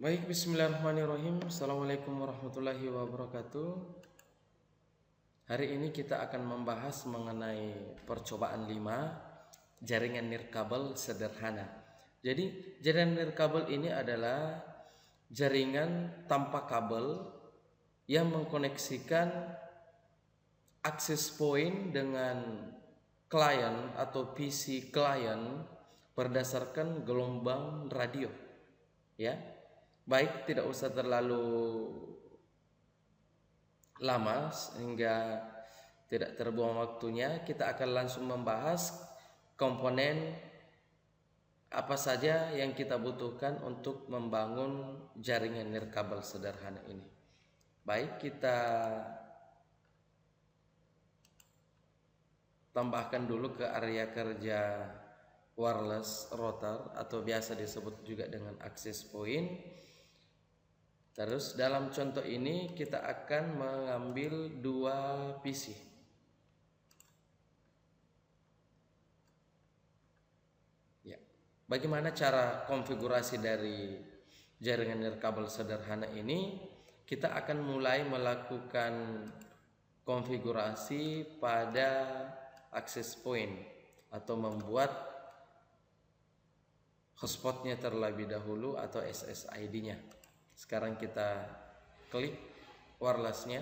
Baik, bismillahirrahmanirrahim. Assalamualaikum warahmatullahi wabarakatuh. Hari ini kita akan membahas mengenai percobaan 5 jaringan nirkabel sederhana. Jadi, jaringan nirkabel ini adalah jaringan tanpa kabel yang mengkoneksikan akses point dengan klien atau PC klien berdasarkan gelombang radio. Ya. Baik, tidak usah terlalu lama sehingga tidak terbuang waktunya. Kita akan langsung membahas komponen apa saja yang kita butuhkan untuk membangun jaringan nirkabel sederhana ini. Baik, kita tambahkan dulu ke area kerja wireless router atau biasa disebut juga dengan access point. Terus dalam contoh ini kita akan mengambil 2 PC. Ya. Bagaimana cara konfigurasi dari jaringan nirkabel sederhana ini? Kita akan mulai melakukan konfigurasi pada access point atau membuat hotspotnya terlebih dahulu atau SSID-nya. Sekarang kita klik wirelessnya,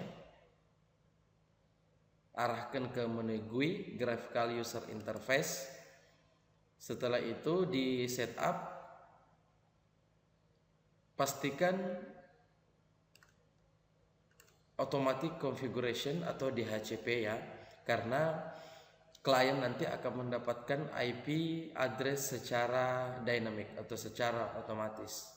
arahkan ke menu GUI Graphical User Interface. Setelah itu di setup, pastikan automatic configuration atau DHCP ya, karena klien nanti akan mendapatkan IP address secara dynamic atau secara otomatis.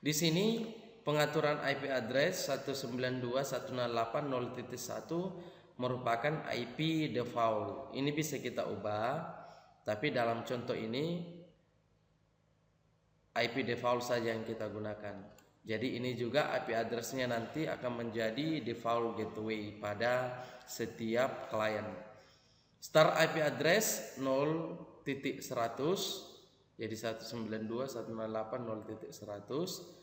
Di sini pengaturan IP address 192.168.0.1 merupakan IP default. Ini bisa kita ubah, tapi dalam contoh ini IP default saja yang kita gunakan. Jadi ini juga IP addressnya nanti akan menjadi default gateway pada setiap klien. Start IP address 0.100, jadi 192.168.0.100.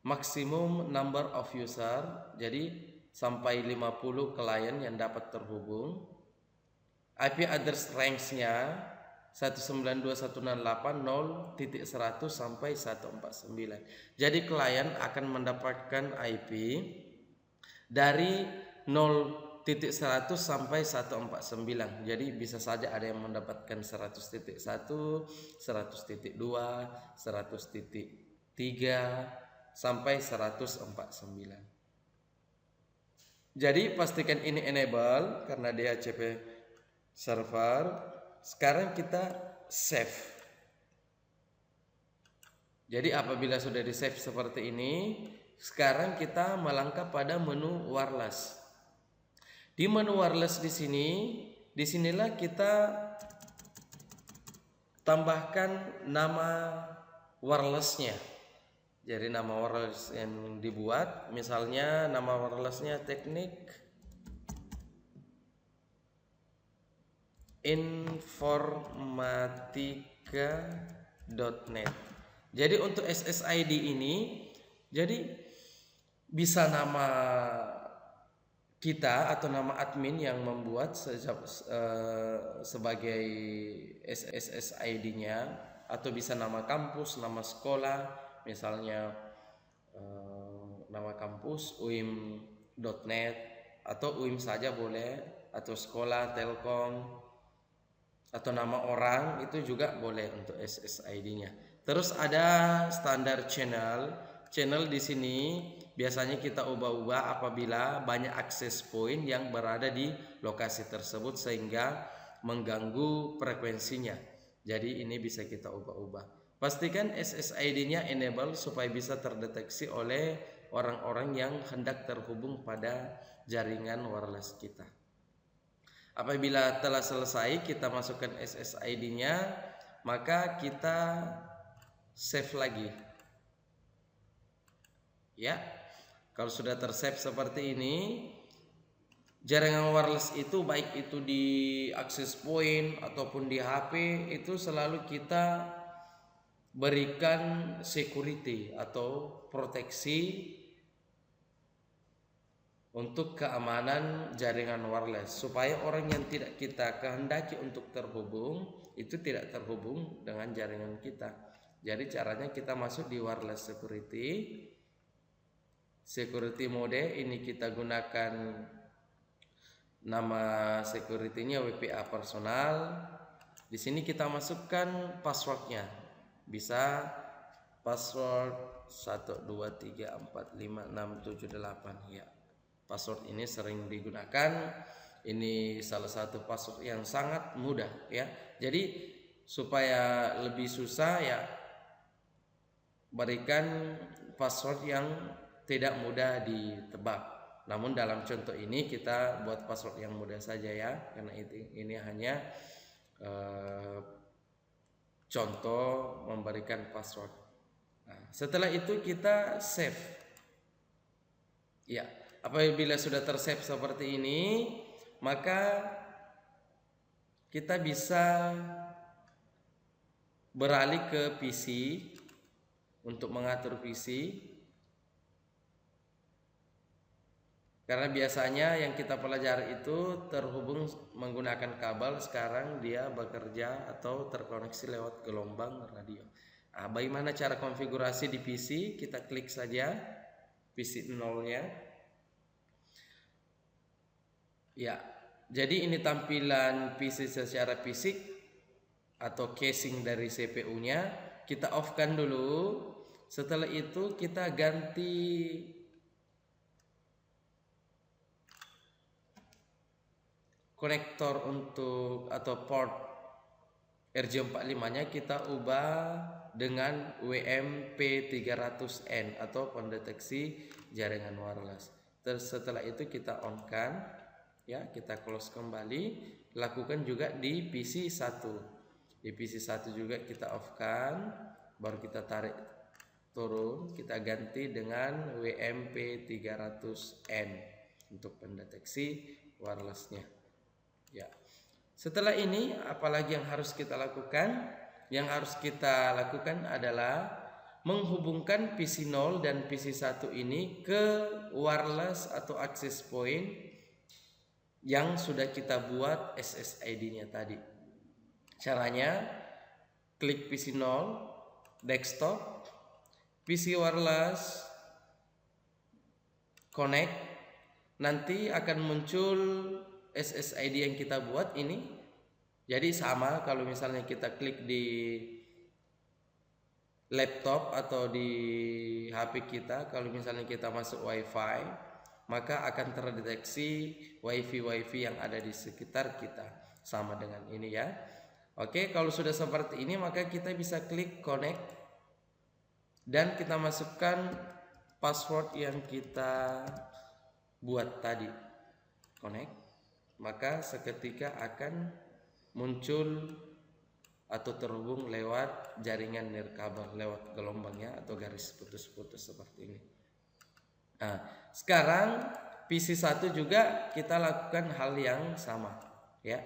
Maksimum number of user, jadi sampai 50 klien yang dapat terhubung. IP address range-nya 192.168.0.100 sampai 149. Jadi klien akan mendapatkan IP dari 0.100 sampai 149. Jadi bisa saja ada yang mendapatkan 100.1, 100.2, 100.3 sampai 149. Jadi pastikan ini enable karena DHCP server. Sekarang kita save. Jadi apabila sudah di save seperti ini, sekarang kita melangkah pada menu wireless. Di menu wireless disinilah kita tambahkan nama wirelessnya. Jadi nama wireless yang dibuat, misalnya nama wirelessnya teknik informatika.net. Jadi untuk SSID ini, jadi bisa nama kita atau nama admin yang membuat sebagai SSID-nya, atau bisa nama kampus, nama sekolah, misalnya nama kampus uim.net atau uim saja boleh, atau sekolah Telkom, atau nama orang itu juga boleh untuk SSID-nya. Terus ada standar channel. Channel di sini biasanya kita ubah-ubah apabila banyak akses point yang berada di lokasi tersebut sehingga mengganggu frekuensinya. Jadi ini bisa kita ubah-ubah. Pastikan SSID-nya enable supaya bisa terdeteksi oleh orang-orang yang hendak terhubung pada jaringan wireless kita. Apabila telah selesai kita masukkan SSID-nya, maka kita save lagi. Ya. Kalau sudah tersave seperti ini, jaringan wireless itu baik itu di access point ataupun di HP itu selalu kita berikan security atau proteksi untuk keamanan jaringan wireless supaya orang yang tidak kita kehendaki untuk terhubung itu tidak terhubung dengan jaringan kita. Jadi caranya kita masuk di wireless security mode ini, kita gunakan nama security-nya WPA personal. Di sini kita masukkan passwordnya, bisa password 12345678 ya. Password ini sering digunakan. Ini salah satu password yang sangat mudah ya. Jadi supaya lebih susah ya, berikan password yang tidak mudah ditebak. Namun dalam contoh ini kita buat password yang mudah saja ya, karena ini hanya contoh memberikan password. Nah, setelah itu kita save ya. Apabila sudah tersave seperti ini, maka kita bisa beralih ke PC untuk mengatur PC. Karena biasanya yang kita pelajari itu terhubung menggunakan kabel, sekarang dia bekerja atau terkoneksi lewat gelombang radio. Nah, bagaimana cara konfigurasi di PC? Kita klik saja PC 0-nya. Ya, jadi ini tampilan PC secara fisik atau casing dari CPU-nya. Kita off-kan dulu. Setelah itu kita ganti konektor untuk atau port RJ45-nya kita ubah dengan WMP300N atau pendeteksi jaringan wireless. Terus setelah itu kita on-kan ya, kita close kembali. Lakukan juga di PC 1. Di PC 1 juga kita off-kan, baru kita tarik turun, kita ganti dengan WMP300N untuk pendeteksi wirelessnya. Ya. Setelah ini apalagi yang harus kita lakukan? Yang harus kita lakukan adalah menghubungkan PC 0 dan PC 1 ini ke wireless atau access point yang sudah kita buat SSID-nya tadi. Caranya klik PC 0, desktop, PC wireless, connect. Nanti akan muncul SSID yang kita buat ini. Jadi sama kalau misalnya kita klik di laptop atau di HP kita, kalau misalnya kita masuk WiFi, maka akan terdeteksi wifi yang ada di sekitar kita, sama dengan ini ya. Oke, kalau sudah seperti ini maka kita bisa klik connect dan kita masukkan password yang kita buat tadi, connect. Maka seketika akan muncul atau terhubung lewat jaringan nirkabel, lewat gelombangnya atau garis putus-putus seperti ini. Nah, sekarang PC 1 juga kita lakukan hal yang sama ya.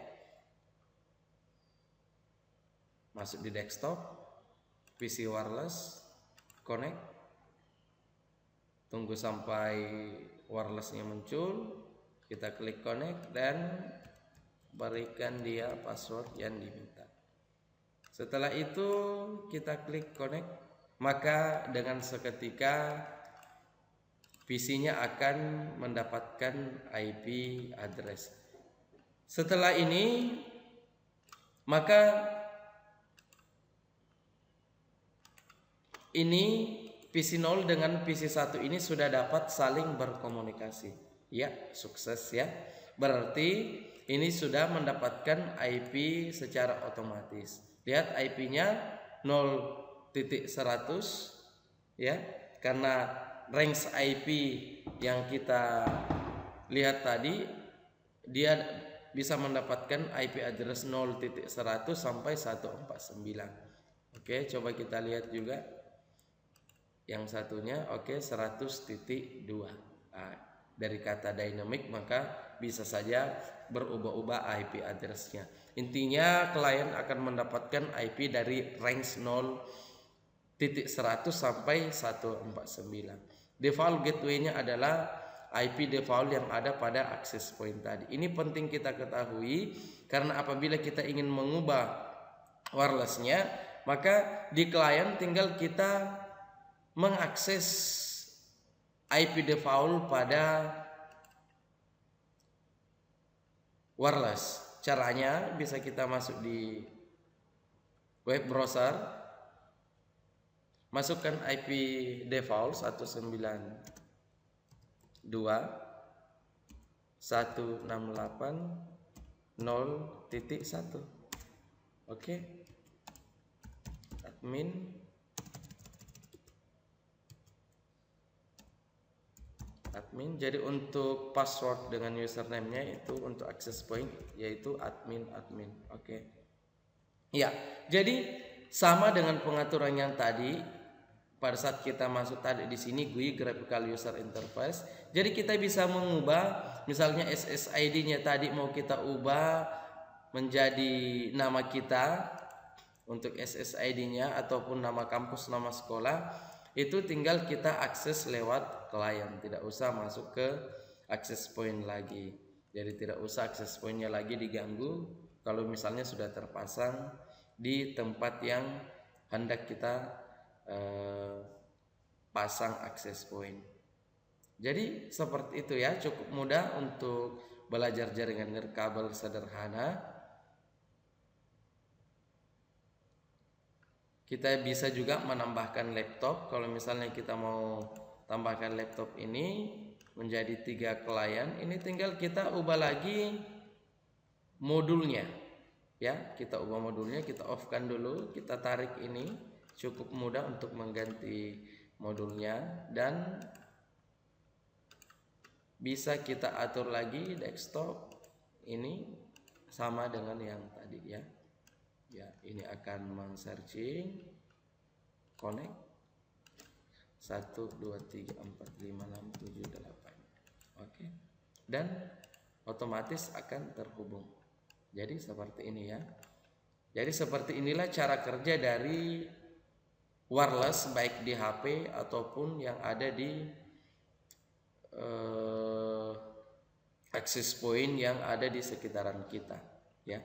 Masuk di desktop, PC wireless, connect. Tunggu sampai wirelessnya muncul, kita klik connect dan berikan dia password yang diminta. Setelah itu kita klik connect, maka dengan seketika PC-nya akan mendapatkan IP address. Setelah ini maka ini PC 0 dengan PC 1 ini sudah dapat saling berkomunikasi. Ya, sukses ya. Berarti ini sudah mendapatkan IP secara otomatis. Lihat IP-nya 0.100 ya. Karena range IP yang kita lihat tadi, dia bisa mendapatkan IP address 0.100 sampai 149. Oke, coba kita lihat juga yang satunya. Oke, 100.2. Nah, dari kata dynamic maka bisa saja berubah-ubah IP address-nya. Intinya klien akan mendapatkan IP dari range 0.100 sampai 149. Default gateway-nya adalah IP default yang ada pada access point tadi. Ini penting kita ketahui karena apabila kita ingin mengubah wireless-nya, maka di klien tinggal kita mengakses IP default pada wireless. Caranya bisa kita masuk di web browser, masukkan IP default 192.168.0.1. Oke. Admin jadi untuk password dengan username-nya itu untuk access point yaitu admin. Oke. Ya, jadi sama dengan pengaturan yang tadi pada saat kita masuk tadi di sini GUI graphical user interface. Jadi kita bisa mengubah misalnya SSID-nya tadi mau kita ubah menjadi nama kita untuk SSID-nya ataupun nama kampus, nama sekolah. Itu tinggal kita akses lewat klien, tidak usah masuk ke access point lagi. Jadi tidak usah access point-nya lagi diganggu kalau misalnya sudah terpasang di tempat yang hendak kita pasang access point. Jadi seperti itu ya, cukup mudah untuk belajar jaringan nirkabel sederhana. Kita bisa juga menambahkan laptop. Kalau misalnya kita mau tambahkan laptop ini menjadi 3 klien, ini tinggal kita ubah lagi modulnya. Ya, kita ubah modulnya, kita off-kan dulu, kita tarik ini, cukup mudah untuk mengganti modulnya dan bisa kita atur lagi desktop ini sama dengan yang tadi ya. Ya, ini akan men-searching connect 1 2 3 4 5 6 7 8. Oke. Dan otomatis akan terhubung. Jadi seperti ini ya. Jadi seperti inilah cara kerja dari wireless baik di HP ataupun yang ada di access point yang ada di sekitaran kita ya.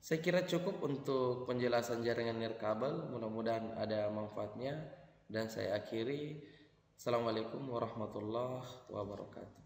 Saya kira cukup untuk penjelasan jaringan nirkabel, mudah-mudahan ada manfaatnya dan saya akhiri. Assalamualaikum warahmatullahi wabarakatuh.